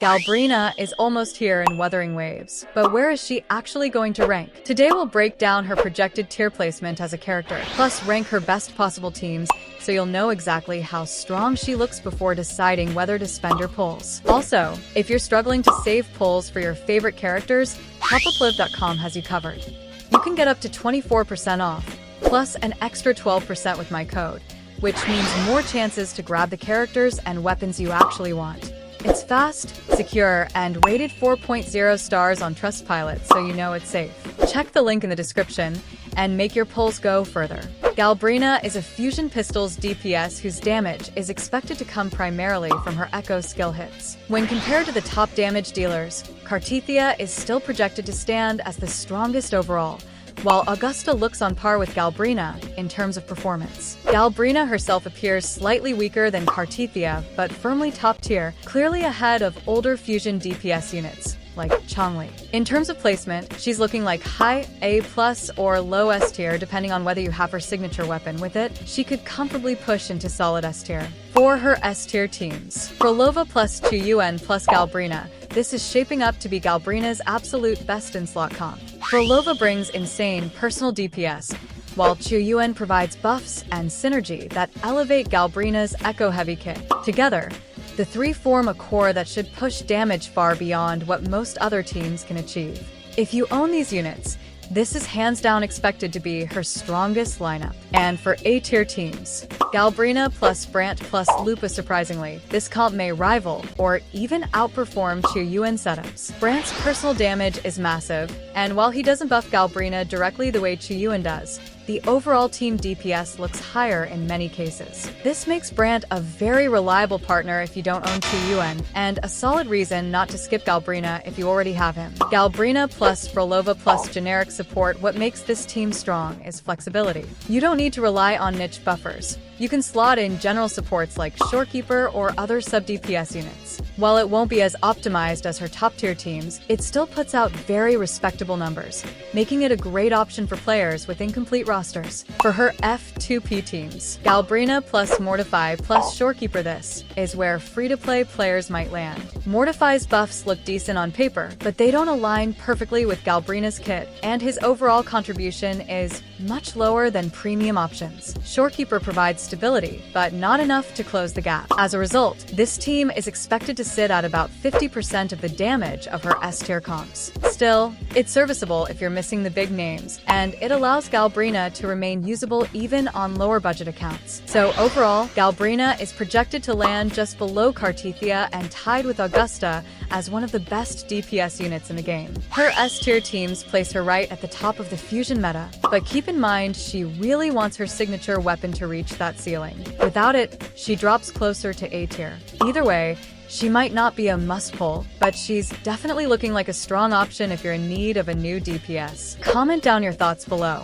Galbrena is almost here in Wuthering Waves, but where is she actually going to rank? Today we'll break down her projected tier placement as a character, plus rank her best possible teams, so you'll know exactly how strong she looks before deciding whether to spend your pulls. Also, if you're struggling to save pulls for your favorite characters, Trustpilot.com has you covered. You can get up to 24% off, plus an extra 12% with my code, which means more chances to grab the characters and weapons you actually want. It's fast, secure, and rated 4.0 stars on Trustpilot, so you know it's safe. Check the link in the description and make your pulls go further. Galbrena is a fusion pistol's DPS whose damage is expected to come primarily from her echo skill hits. When compared to the top damage dealers, Cartethyia is still projected to stand as the strongest overall, while Augusta looks on par with Galbrena in terms of performance. Galbrena herself appears slight+y weaker than Cartethyia, but firmly top tier, clearly ahead of older fusion DPS units, like Changli. In terms of placement, she's looking like high A+ or low S tier depending on whether you have her signature weapon. With it, she could comfortably push into solid S tier. For her S tier teams, Phrolova plus Qiuyuan plus Galbrena, this is shaping up to be Galbrena's absolute best in slot comp. Phrolova brings insane personal DPS, while Qiuyuan provides buffs and synergy that elevate Galbrena's echo-heavy kit. Together, the three form a core that should push damage far beyond what most other teams can achieve. If you own these units, this is hands down expected to be her strongest lineup. And for A-tier teams, Galbrena plus Brandt plus Lupa. Surprisingly, this comp may rival or even outperform Qiuyuan setups. Brandt's personal damage is massive, and while he doesn't buff Galbrena directly the way Qiuyuan does, the overall team DPS looks higher in many cases. This makes Brandt a very reliable partner if you don't own Qiuyuan, and a solid reason not to skip Galbrena if you already have him. Galbrena plus Phrolova plus generic support. What makes this team strong is flexibility. You don't need to rely on niche buffers. You can slot in general supports like Shorekeeper or other sub-DPS units. While it won't be as optimized as her top-tier teams, it still puts out very respectable numbers, making it a great option for players with incomplete rosters. For her F2P teams, Galbrena plus Mortify plus Shorekeeper. This is where free-to-play players might land. Mortify's buffs look decent on paper, but they don't align perfectly with Galbrena's kit, and his overall contribution is much lower than premium options. Shorekeeper provides stability, but not enough to close the gap. As a result, this team is expected to sit at about 50% of the damage of her S-tier comps. Still, it's serviceable if you're missing the big names, and it allows Galbrena to remain usable even on lower budget accounts. So overall, Galbrena is projected to land just below Cartethyia and tied with Augusta as one of the best DPS units in the game. Her S-tier teams place her right at the top of the fusion meta, but keep in mind she really wants her signature weapon to reach that ceiling. Without it, she drops closer to A-tier. Either way, she might not be a must-pull, but she's definitely looking like a strong option if you're in need of a new DPS. Comment down your thoughts below.